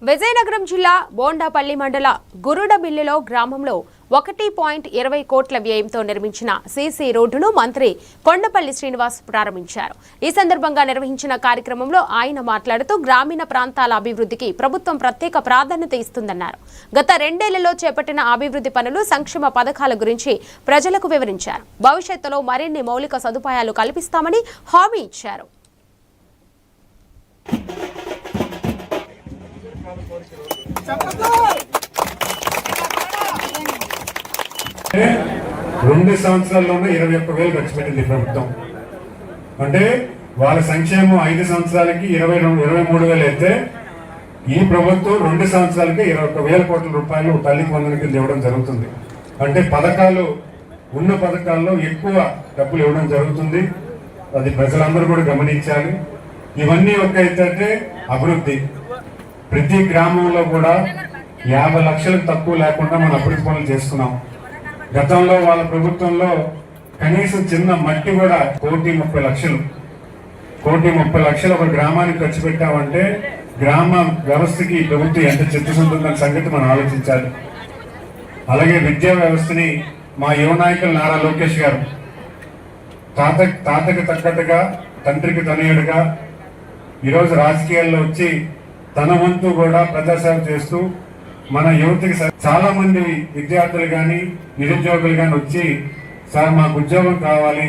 విజయనగరం జిల్లా బోండాపల్లి మండల గురుడబిల్లిలో గ్రామంలో 1.20 కోట్ల వ్యయంతో నిర్మించిన సీసీ రోడ్డును మంత్రి కొండపల్లి శ్రీనివాస్ ప్రారంభించారు. ఈ సందర్భంగా నిర్వహించిన కార్యక్రమంలో ఆయన మాట్లాడుతూ గ్రామీణ ప్రాంతాల అభివృద్ధికి ప్రభుత్వం ప్రత్యేక ప్రాధాన్యత ఇస్తుందన్నారు. గత 2 ఏళ్లలో చేపట్టిన అభివృద్ధి పనులు, సంక్షేమ పథకాల గురించి ప్రజలకు వివరించారు. భవిష్యత్తులో మరిన్ని మౌలిక సదుపాయాలు కల్పిస్తామని హామీ ఇచ్చారు. రెండు సంవత్సరాల్లోనే 21,000 ఖర్చు పెట్టింది ప్రభుత్వం. అంటే వాళ్ళ సంక్షేమం 5 సంవత్సరాలకి 23,000 అయితే ఈ ప్రభుత్వం 2 సంవత్సరాలకి 21,000 కోట్ల రూపాయలు తల్లికి వందన కింద ఇవ్వడం జరుగుతుంది. అంటే పథకాలు ఉన్న పథకాల్లో ఎక్కువ డబ్బులు ఇవ్వడం జరుగుతుంది. అది ప్రజలందరూ కూడా గమనించాలి. ఇవన్నీ ఒక అయితే అభివృద్ధి. ప్రతి గ్రామంలో కూడా 50 లక్షలకు తక్కువ లేకుండా మనం అభివృద్ధి పనులు చేసుకున్నాం. గతంలో వాళ్ళ ప్రభుత్వంలో కనీసం చిన్న మట్టి కూడా 1,30,00,000 ఒక గ్రామానికి ఖర్చు పెట్టామంటే గ్రామ వ్యవస్థకి ప్రభుత్వం ఎంత చిత్తశుద్ధుందన్న సంగతి మనం ఆలోచించాలి. అలాగే విద్యా వ్యవస్థని మా యువ నాయకులు నారా లోకేష్ గారు తాతకి తగ్గట్టుగా, తండ్రికి తనయుడుగా ఈరోజు రాజకీయాల్లో వచ్చి తన వంతు కూడా ప్రజాసేవ చేస్తూ మన యువతకి చాలా మంది విద్యార్థులు కానీ నిరుద్యోగులు కానీ వచ్చి సార్ మాకు ఉద్యోగం కావాలి,